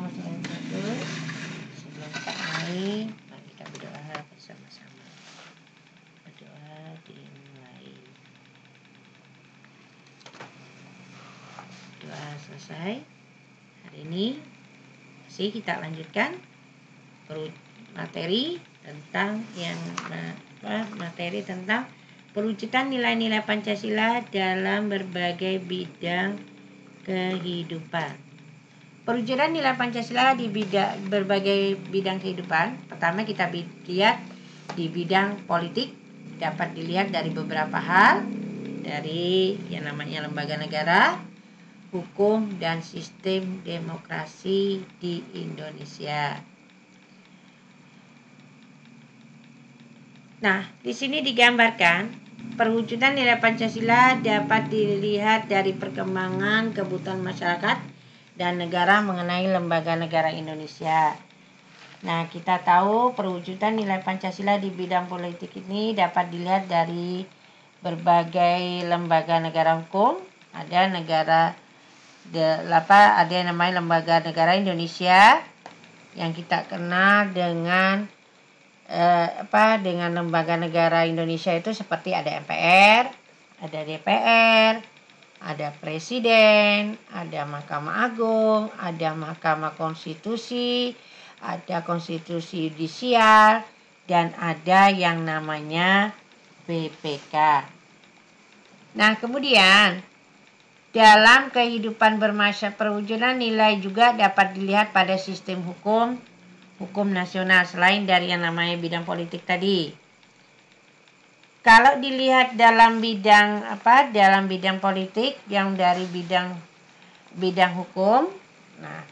Sebelum kita mulai, mari kita berdoa bersama-sama. Berdoa dimulai. Doa selesai. Hari ini masih kita lanjutkan materi tentang perwujudan nilai-nilai Pancasila dalam berbagai bidang kehidupan. Perwujudan nilai Pancasila di berbagai bidang kehidupan. Pertama kita lihat di bidang politik, dapat dilihat dari beberapa hal, dari yang namanya lembaga negara, hukum, dan sistem demokrasi di Indonesia. Nah, di sini digambarkan perwujudan nilai Pancasila dapat dilihat dari perkembangan kebutuhan masyarakat dan negara mengenai lembaga negara Indonesia. Nah, kita tahu perwujudan nilai Pancasila di bidang politik ini dapat dilihat dari berbagai lembaga negara hukum. Ada yang namanya lembaga negara Indonesia yang kita kenal dengan dengan lembaga negara Indonesia itu seperti ada MPR, ada DPR, ada Presiden, ada Mahkamah Agung, ada Mahkamah Konstitusi, ada Konstitusi Yudisial, dan ada yang namanya BPK. Nah, kemudian dalam kehidupan bermasyarakat, perwujudan nilai juga dapat dilihat pada sistem hukum nasional selain dari yang namanya bidang politik tadi. Kalau dilihat dalam bidang politik yang dari bidang hukum, nah,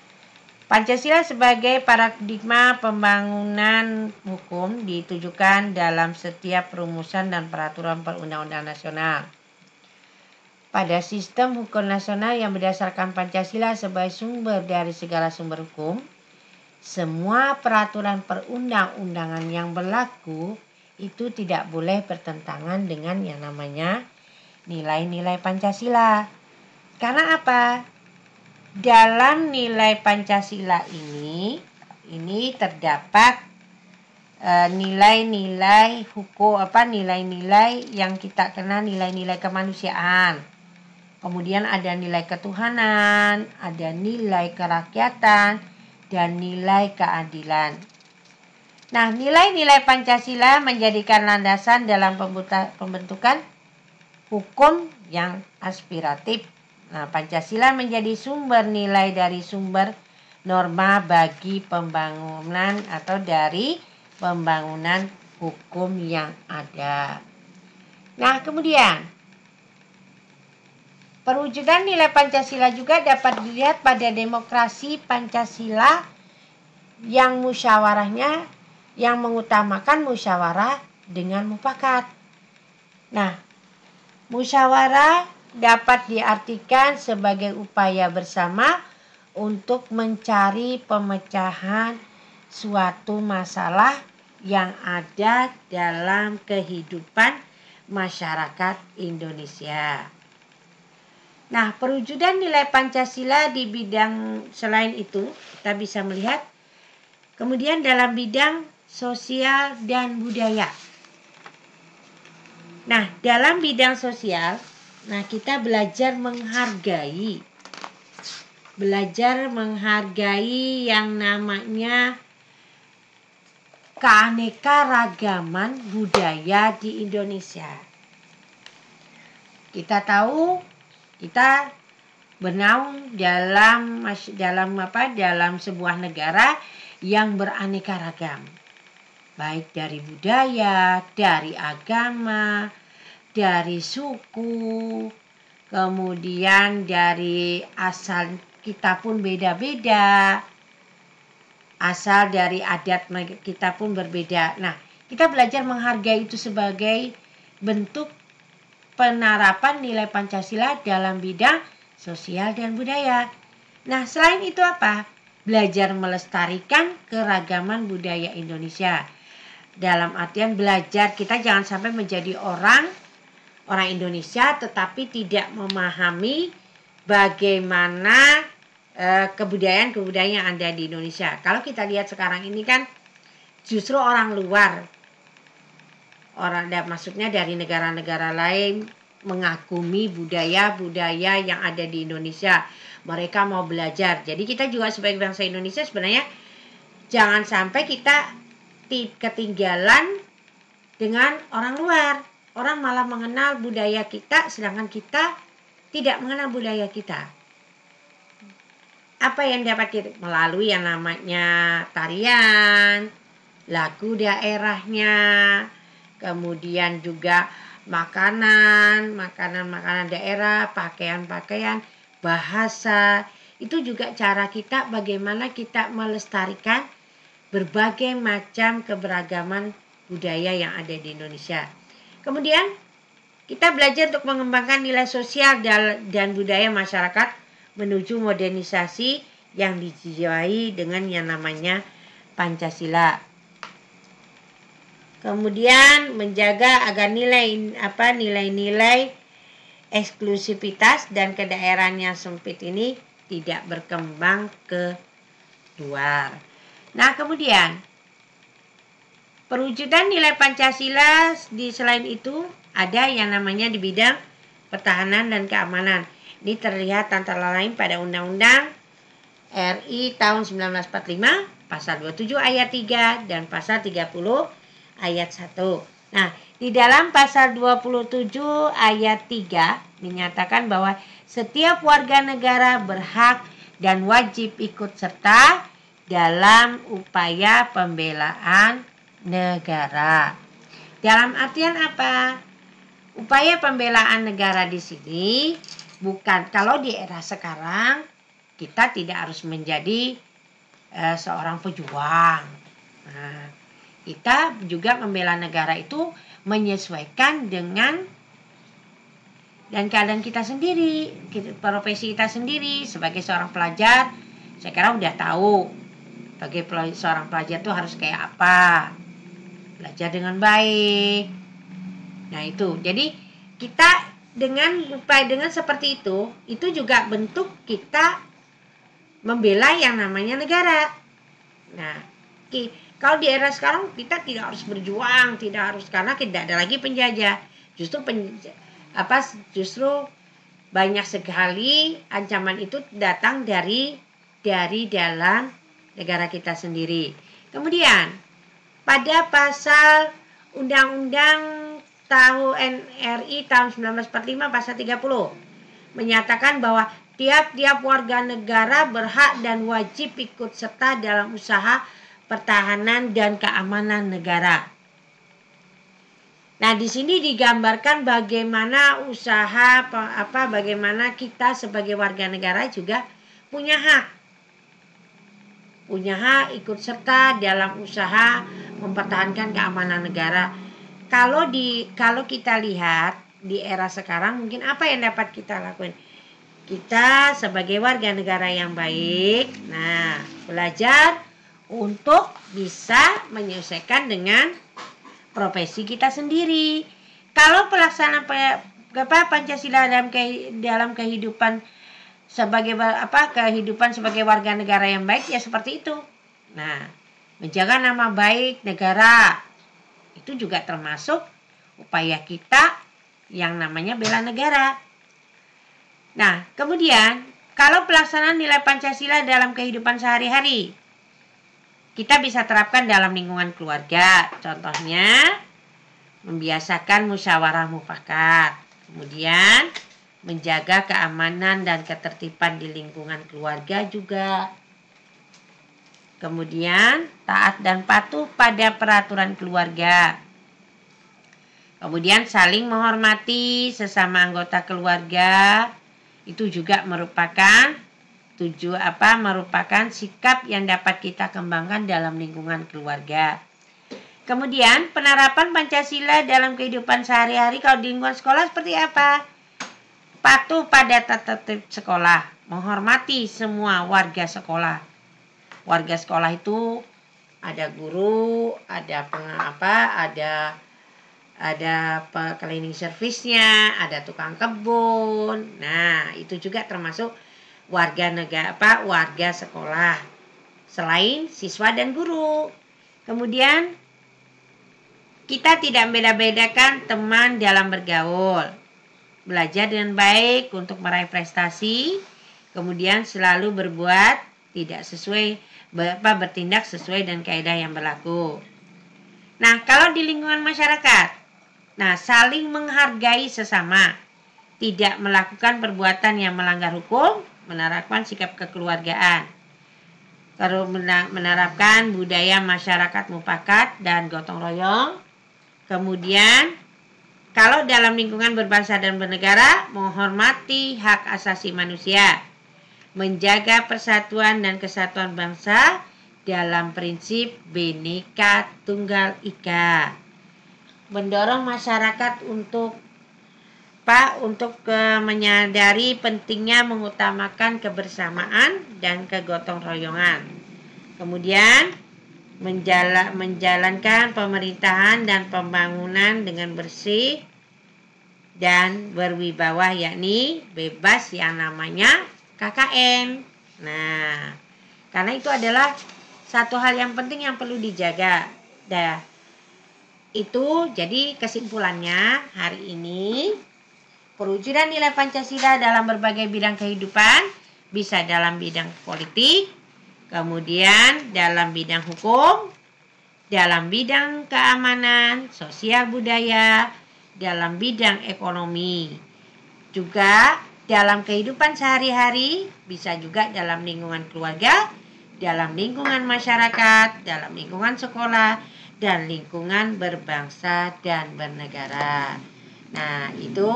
Pancasila sebagai paradigma pembangunan hukum ditujukan dalam setiap perumusan dan peraturan perundang-undangan nasional. Pada sistem hukum nasional yang berdasarkan Pancasila sebagai sumber dari segala sumber hukum, semua peraturan perundang-undangan yang berlaku itu tidak boleh bertentangan dengan yang namanya nilai-nilai Pancasila. Karena apa? Dalam nilai Pancasila ini terdapat nilai-nilai hukum, nilai-nilai yang kita kenal nilai-nilai kemanusiaan. Kemudian ada nilai ketuhanan, ada nilai kerakyatan, dan nilai keadilan. Nah, nilai-nilai Pancasila menjadikan landasan dalam pembentukan hukum yang aspiratif. Nah, Pancasila menjadi sumber nilai dari sumber norma bagi pembangunan atau dari pembangunan hukum yang ada. Nah, kemudian perwujudan nilai Pancasila juga dapat dilihat pada demokrasi Pancasila yang mengutamakan musyawarah dengan mufakat. Nah, musyawarah dapat diartikan sebagai upaya bersama untuk mencari pemecahan suatu masalah yang ada dalam kehidupan masyarakat Indonesia. Nah, perwujudan nilai Pancasila di bidang selain itu, kita bisa melihat kemudian dalam bidang sosial dan budaya. Nah, dalam bidang sosial, kita belajar menghargai yang namanya keanekaragaman budaya di Indonesia. Kita tahu kita bernaung dalam sebuah negara yang beraneka ragam, baik dari budaya, dari agama, dari suku, kemudian dari asal kita pun beda-beda, asal dari adat kita pun berbeda. Nah, kita belajar menghargai itu sebagai bentuk penerapan nilai Pancasila dalam bidang sosial dan budaya. Nah, selain itu apa? Belajar melestarikan keragaman budaya Indonesia. Dalam artian belajar, kita jangan sampai menjadi orang Indonesia tetapi tidak memahami bagaimana kebudayaan-kebudayaan yang ada di Indonesia. Kalau kita lihat sekarang ini kan justru orang luar, maksudnya dari negara-negara lain mengagumi budaya-budaya yang ada di Indonesia. Mereka mau belajar. Jadi kita juga sebagai bangsa Indonesia sebenarnya jangan sampai kita ketinggalan dengan orang luar. Orang malah mengenal budaya kita sedangkan kita tidak mengenal budaya kita. Apa yang dapat kita melalui yang namanya tarian, lagu daerahnya, kemudian juga makanan daerah, pakaian-pakaian, bahasa. Itu juga cara kita bagaimana kita melestarikan berbagai macam keberagaman budaya yang ada di Indonesia. Kemudian kita belajar untuk mengembangkan nilai sosial dan budaya masyarakat menuju modernisasi yang dijiwai dengan yang namanya Pancasila. Kemudian menjaga agar nilai-nilai eksklusivitas dan kedaerahan yang sempit ini tidak berkembang ke luar. Nah, kemudian perwujudan nilai Pancasila selain itu ada yang namanya di bidang pertahanan dan keamanan. Ini terlihat antara lain pada Undang-Undang RI tahun 1945 pasal 27 ayat 3 dan pasal 30 ayat 1. Nah, di dalam pasal 27 ayat 3 dinyatakan bahwa setiap warga negara berhak dan wajib ikut serta dalam upaya pembelaan negara. Dalam artian apa? Upaya pembelaan negara di sini bukan, kalau di era sekarang kita tidak harus menjadi seorang pejuang. Nah, kita juga membela negara itu menyesuaikan dengan dan keadaan kita sendiri, profesi kita sendiri. Sebagai seorang pelajar, saya kira udah tahu sebagai seorang pelajar itu harus kayak apa, belajar dengan baik. Nah itu, jadi kita dengan seperti itu juga bentuk kita membela yang namanya negara. Nah, kalau di era sekarang kita tidak harus berjuang, karena tidak ada lagi penjajah. Justru banyak sekali ancaman itu datang dari dalam negara kita sendiri. Kemudian pada pasal Undang-Undang tahun RI tahun 1945 pasal 30 menyatakan bahwa tiap-tiap warga negara berhak dan wajib ikut serta dalam usaha pertahanan dan keamanan negara. Nah, di sini digambarkan bagaimana bagaimana kita sebagai warga negara juga punya hak ikut serta dalam usaha mempertahankan keamanan negara. Kalau kita lihat di era sekarang, mungkin apa yang dapat kita lakukan? Kita sebagai warga negara yang baik, belajar untuk bisa menyelesaikan dengan profesi kita sendiri. Kalau pelaksanaan Pancasila dalam kehidupan sebagai warga negara yang baik ya seperti itu. Nah, menjaga nama baik negara itu juga termasuk upaya kita yang namanya bela negara. Nah, kemudian kalau pelaksanaan nilai Pancasila dalam kehidupan sehari-hari, kita bisa terapkan dalam lingkungan keluarga. Contohnya, membiasakan musyawarah mufakat. Kemudian, menjaga keamanan dan ketertiban di lingkungan keluarga juga. Kemudian, taat dan patuh pada peraturan keluarga. Kemudian, saling menghormati sesama anggota keluarga. Itu juga merupakan sikap yang dapat kita kembangkan dalam lingkungan keluarga. Kemudian, penerapan Pancasila dalam kehidupan sehari-hari kalau di lingkungan sekolah seperti apa? Patuh pada tata tertib sekolah, menghormati semua warga sekolah. Warga sekolah itu ada guru, ada cleaning service-nya, ada tukang kebun. Nah, itu juga termasuk warga sekolah selain siswa dan guru. Kemudian kita tidak beda-bedakan teman dalam bergaul. Belajar dengan baik untuk meraih prestasi, kemudian selalu bertindak sesuai dengan kaidah yang berlaku. Nah, kalau di lingkungan masyarakat, saling menghargai sesama, tidak melakukan perbuatan yang melanggar hukum, menerapkan sikap kekeluargaan, menerapkan budaya masyarakat mufakat dan gotong royong. Kemudian kalau dalam lingkungan berbangsa dan bernegara, menghormati hak asasi manusia, menjaga persatuan dan kesatuan bangsa dalam prinsip Bhinneka Tunggal Ika, mendorong masyarakat untuk menyadari pentingnya mengutamakan kebersamaan dan kegotong royongan. Kemudian menjalankan pemerintahan dan pembangunan dengan bersih dan berwibawa, yakni bebas yang namanya KKN. Nah, karena itu adalah satu hal yang penting yang perlu dijaga. Itu jadi kesimpulannya hari ini, perwujudan nilai Pancasila dalam berbagai bidang kehidupan, bisa dalam bidang politik, kemudian dalam bidang hukum, dalam bidang keamanan, sosial budaya, dalam bidang ekonomi, juga dalam kehidupan sehari-hari, bisa juga dalam lingkungan keluarga, dalam lingkungan masyarakat, dalam lingkungan sekolah, dan lingkungan berbangsa dan bernegara. Nah, itu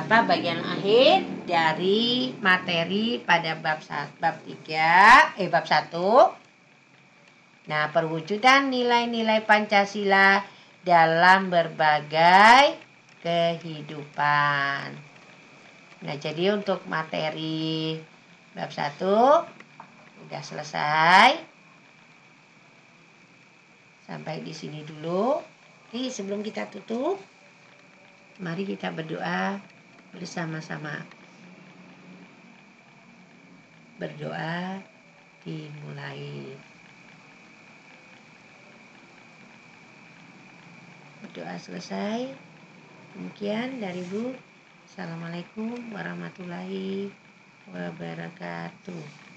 bagian akhir dari materi pada bab 1. Nah, perwujudan nilai-nilai Pancasila dalam berbagai kehidupan. Nah, jadi untuk materi bab 1 udah selesai. Sampai di sini dulu. Sebelum kita tutup, mari kita berdoa bersama-sama. Berdoa dimulai. Berdoa selesai. Demikian dari Bu. Assalamualaikum warahmatullahi wabarakatuh.